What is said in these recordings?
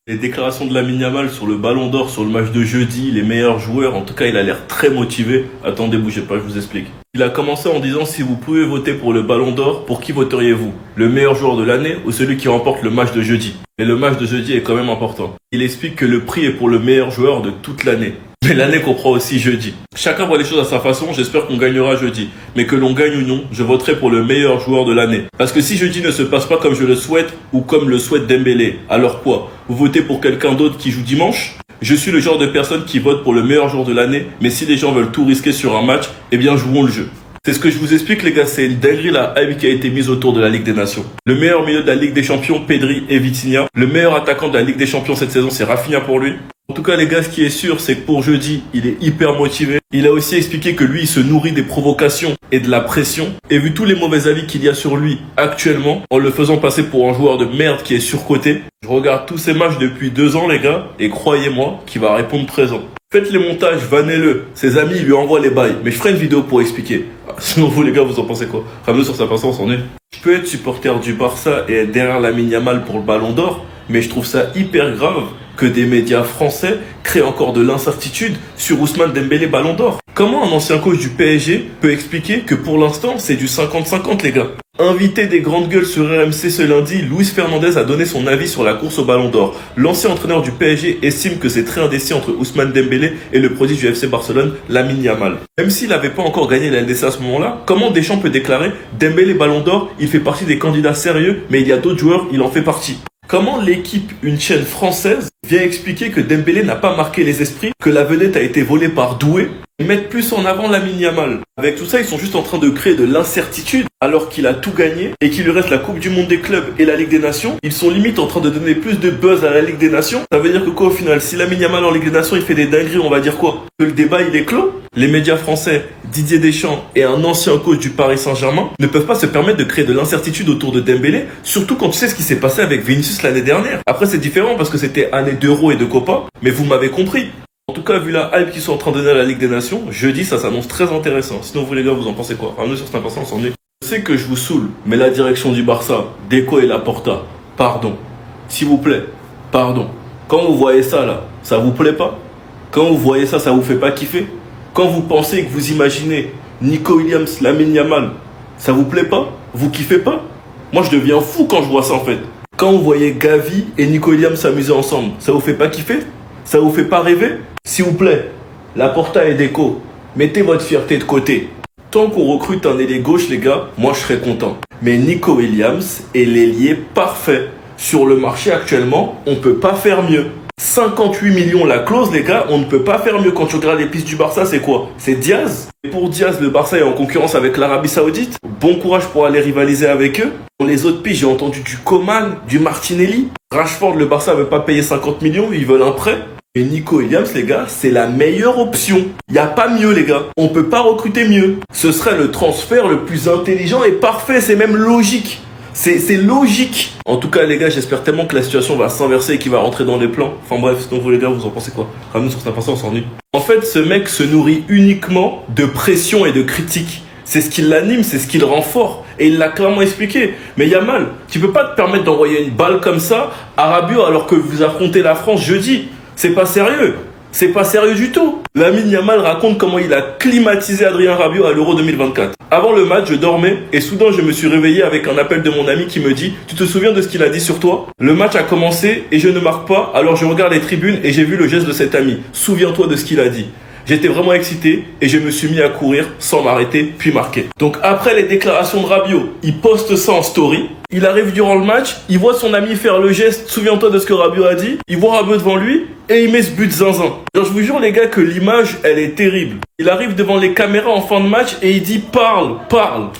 Les déclarations de Lamine Yamal sur le Ballon d'Or, sur le match de jeudi, les meilleurs joueurs, en tout cas il a l'air très motivé. Attendez, bougez pas, je vous explique. Il a commencé en disant: si vous pouvez voter pour le Ballon d'Or, pour qui voteriez-vous? Le meilleur joueur de l'année ou celui qui remporte le match de jeudi? Et le match de jeudi est quand même important. Il explique que le prix est pour le meilleur joueur de toute l'année. Mais l'année comprend aussi jeudi. Chacun voit les choses à sa façon, j'espère qu'on gagnera jeudi. Mais que l'on gagne ou non, je voterai pour le meilleur joueur de l'année. Parce que si jeudi ne se passe pas comme je le souhaite, ou comme le souhaite Dembélé, alors quoi? Vous votez pour quelqu'un d'autre qui joue dimanche? Je suis le genre de personne qui vote pour le meilleur joueur de l'année, mais si les gens veulent tout risquer sur un match, eh bien jouons le jeu. C'est ce que je vous explique les gars, c'est une dinguerie la hype qui a été mise autour de la Ligue des Nations. Le meilleur milieu de la Ligue des Champions, Pedri et Vitinha. Le meilleur attaquant de la Ligue des Champions cette saison, c'est Rafinha pour lui. En tout cas les gars, ce qui est sûr, c'est que pour jeudi, il est hyper motivé. Il a aussi expliqué que lui, il se nourrit des provocations et de la pression. Et vu tous les mauvais avis qu'il y a sur lui actuellement, en le faisant passer pour un joueur de merde qui est surcoté, je regarde tous ces matchs depuis 2 ans les gars, et croyez-moi qu'il va répondre présent. Faites les montages, vannez-le. Ses amis lui envoient les bails. Mais je ferai une vidéo pour expliquer. Sinon vous les gars, vous en pensez quoi? Ramenez sur sa patience, on est. Je peux être supporter du Barça et être derrière Lamine Yamal pour le Ballon d'Or, mais je trouve ça hyper grave que des médias français créent encore de l'incertitude sur Ousmane Dembélé Ballon d'Or. Comment un ancien coach du PSG peut expliquer que pour l'instant c'est du 50-50 les gars? Invité des grandes gueules sur RMC ce lundi, Luis Fernandez a donné son avis sur la course au Ballon d'Or. L'ancien entraîneur du PSG estime que c'est très indécis entre Ousmane Dembélé et le prodige du FC Barcelone, Lamine Yamal. Même s'il n'avait pas encore gagné la LDC à ce moment-là, comment Deschamps peut déclarer Dembélé Ballon d'Or, il fait partie des candidats sérieux, mais il y a d'autres joueurs, il en fait partie? Comment l'équipe, une chaîne française, vient expliquer que Dembélé n'a pas marqué les esprits, que la vedette a été volée par Doué, et mettre plus en avant Lamine Yamal? Avec tout ça, ils sont juste en train de créer de l'incertitude, alors qu'il a tout gagné, et qu'il lui reste la Coupe du Monde des clubs et la Ligue des Nations. Ils sont limite en train de donner plus de buzz à la Ligue des Nations. Ça veut dire que quoi au final? Si Lamine Yamal en Ligue des Nations, il fait des dingueries, on va dire quoi? Que le débat, il est clos? Les médias français, Didier Deschamps et un ancien coach du Paris Saint-Germain ne peuvent pas se permettre de créer de l'incertitude autour de Dembélé, surtout quand tu sais ce qui s'est passé avec Vinicius l'année dernière. Après, c'est différent parce que c'était année d'Euro et de Copa, mais vous m'avez compris. En tout cas, vu la hype qu'ils sont en train de donner à la Ligue des Nations, jeudi, ça s'annonce très intéressant. Sinon, vous les gars, vous en pensez quoi? Ramenez sur cette impatience, on est. Je sais que je vous saoule, mais la direction du Barça, Deco et Laporta, pardon. S'il vous plaît, pardon. Quand vous voyez ça là, ça vous plaît pas? Quand vous voyez ça, ça vous fait pas kiffer? Quand vous pensez que vous imaginez Nico Williams, Lamine Yamal, ça vous plaît pas? Vous kiffez pas? Moi, je deviens fou quand je vois ça en fait. Quand vous voyez Gavi et Nico Williams s'amuser ensemble, ça vous fait pas kiffer? Ça vous fait pas rêver? S'il vous plaît, Laporta et Deco, mettez votre fierté de côté. Tant qu'on recrute un ailier gauche, les gars, moi je serais content. Mais Nico Williams est l'ailier parfait. Sur le marché actuellement, on peut pas faire mieux. 58 millions la clause les gars, on ne peut pas faire mieux. Quand tu regardes les pistes du Barça, c'est quoi? C'est Diaz. Et pour Diaz, le Barça est en concurrence avec l'Arabie Saoudite. Bon courage pour aller rivaliser avec eux. Dans les autres pistes, j'ai entendu du Coman, du Martinelli. Rashford, le Barça veut pas payer 50 millions, ils veulent un prêt. Et Nico Williams, les gars, c'est la meilleure option. Il n'y a pas mieux, les gars. On peut pas recruter mieux. Ce serait le transfert le plus intelligent et parfait. C'est même logique. C'est logique. En tout cas, les gars, j'espère tellement que la situation va s'inverser et qu'il va rentrer dans les plans. Enfin bref, sinon vous les gars, vous en pensez quoi? Ramenez sur cette impatience, on s'ennuie. En fait, ce mec se nourrit uniquement de pression et de critiques. C'est ce qui l'anime, c'est ce qui le rend fort. Et il l'a clairement expliqué. Mais Yamal, tu peux pas te permettre d'envoyer une balle comme ça à Rabiot alors que vous affrontez la France jeudi. C'est pas sérieux. C'est pas sérieux du tout. Lamine Yamal raconte comment il a climatisé Adrien Rabiot à l'Euro 2024. Avant le match, je dormais et soudain je me suis réveillé avec un appel de mon ami qui me dit « Tu te souviens de ce qu'il a dit sur toi ?» Le match a commencé et je ne marque pas, alors je regarde les tribunes et j'ai vu le geste de cet ami. Souviens-toi de ce qu'il a dit. J'étais vraiment excité et je me suis mis à courir sans m'arrêter puis marquer. Donc après les déclarations de Rabiot, il poste ça en story. Il arrive durant le match, il voit son ami faire le geste, souviens-toi de ce que Rabiot a dit. Il voit Rabiot devant lui et il met ce but zinzin. Alors je vous jure les gars que l'image, elle est terrible. Il arrive devant les caméras en fin de match et il dit parle, parle.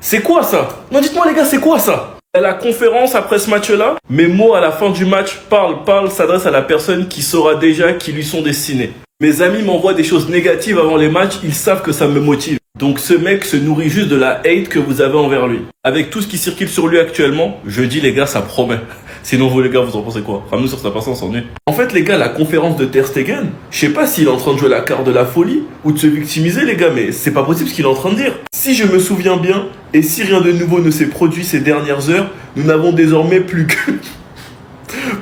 C'est quoi ça? Non, dites-moi les gars, c'est quoi ça? À la conférence après ce match-là, mes mots à la fin du match, parle, parle, s'adressent à la personne qui saura déjà qui lui sont destinés. Mes amis m'envoient des choses négatives avant les matchs, ils savent que ça me motive. Donc ce mec se nourrit juste de la hate que vous avez envers lui. Avec tout ce qui circule sur lui actuellement, je dis les gars, ça promet. Sinon vous les gars, vous en pensez quoi? Ramenez sur sa patience, on est. En fait les gars, la conférence de Ter Stegen, je sais pas s'il est en train de jouer la carte de la folie ou de se victimiser les gars, mais c'est pas possible ce qu'il est en train de dire. Si je me souviens bien, et si rien de nouveau ne s'est produit ces dernières heures, nous n'avons désormais plus que...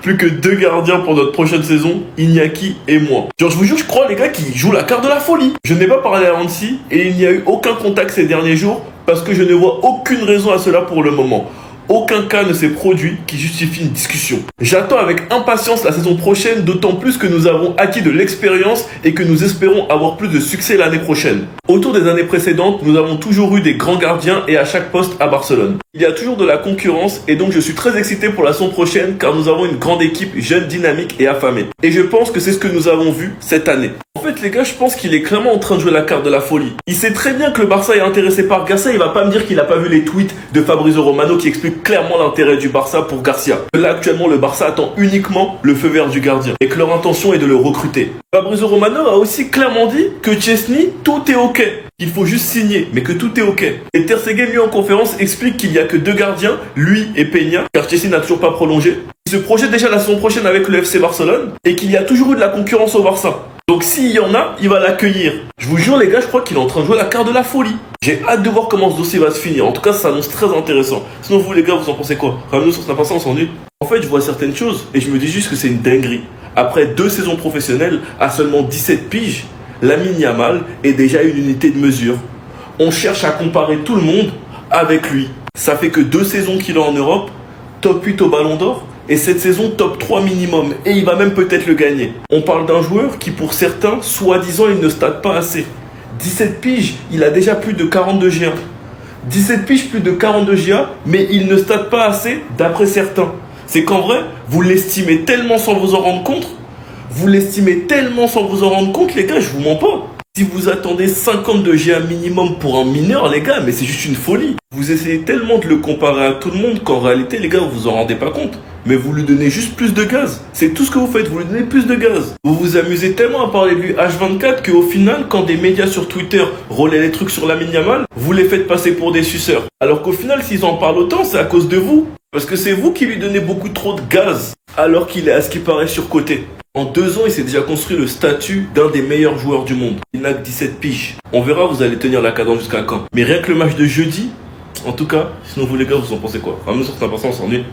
Plus que 2 gardiens pour notre prochaine saison, Iñaki et moi. Genre, je vous jure, je crois, les gars, qui jouent la carte de la folie. Je n'ai pas parlé à Hansi et il n'y a eu aucun contact ces derniers jours parce que je ne vois aucune raison à cela pour le moment. Aucun cas ne s'est produit qui justifie une discussion. J'attends avec impatience la saison prochaine, d'autant plus que nous avons acquis de l'expérience et que nous espérons avoir plus de succès l'année prochaine. Autour des années précédentes, nous avons toujours eu des grands gardiens et à chaque poste à Barcelone. Il y a toujours de la concurrence et donc je suis très excité pour la saison prochaine car nous avons une grande équipe jeune, dynamique et affamée. Et je pense que c'est ce que nous avons vu cette année. En fait les gars, je pense qu'il est clairement en train de jouer la carte de la folie. Il sait très bien que le Barça est intéressé par Garcia, il va pas me dire qu'il a pas vu les tweets de Fabrizio Romano qui expliquent clairement l'intérêt du Barça pour Garcia. Là actuellement le Barça attend uniquement le feu vert du gardien et que leur intention est de le recruter. Fabrizio Romano a aussi clairement dit que Chesney, tout est ok. Il faut juste signer, mais que tout est ok. Et Ter Stegen, lui, en conférence, explique qu'il n'y a que 2 gardiens, lui et Peña, car Chesney n'a toujours pas prolongé. Il se projette déjà la saison prochaine avec le FC Barcelone, et qu'il y a toujours eu de la concurrence au Barça. Donc s'il y en a, il va l'accueillir. Je vous jure les gars, je crois qu'il est en train de jouer la carte de la folie. J'ai hâte de voir comment ce dossier va se finir. En tout cas, ça s'annonce très intéressant. Sinon vous les gars, vous en pensez quoi? Ramenez-nous sur Snap, on s'ennuie. En fait, je vois certaines choses, et je me dis juste que c'est une dinguerie. Après 2 saisons professionnelles, à seulement 17 piges, Lamine Yamal est déjà une unité de mesure. On cherche à comparer tout le monde avec lui. Ça fait que 2 saisons qu'il est en Europe, top 8 au Ballon d'Or, et cette saison top 3 minimum, et il va même peut-être le gagner. On parle d'un joueur qui pour certains, soi-disant, il ne stade pas assez. 17 piges, il a déjà plus de 42 GA. 17 piges, plus de 42 GA, mais il ne stade pas assez d'après certains. C'est qu'en vrai, vous l'estimez tellement sans vous en rendre compte. Vous l'estimez tellement sans vous en rendre compte, les gars, je vous mens pas. Si vous attendez 52 GA minimum pour un mineur, les gars, mais c'est juste une folie. Vous essayez tellement de le comparer à tout le monde qu'en réalité, les gars, vous vous en rendez pas compte. Mais vous lui donnez juste plus de gaz. C'est tout ce que vous faites, vous lui donnez plus de gaz. Vous vous amusez tellement à parler de lui H24 qu'au final, quand des médias sur Twitter relaient les trucs sur Lamine Yamal, vous les faites passer pour des suceurs. Alors qu'au final, s'ils en parlent autant, c'est à cause de vous. Parce que c'est vous qui lui donnez beaucoup trop de gaz, alors qu'il est à ce qui paraît surcoté. En 2 ans, il s'est déjà construit le statut d'un des meilleurs joueurs du monde. Il n'a que 17 piges. On verra, vous allez tenir la cadence jusqu'à quand. Mais rien que le match de jeudi, en tout cas, sinon vous les gars, vous en pensez quoi? Ramenez sur Snap, on s'ennuie.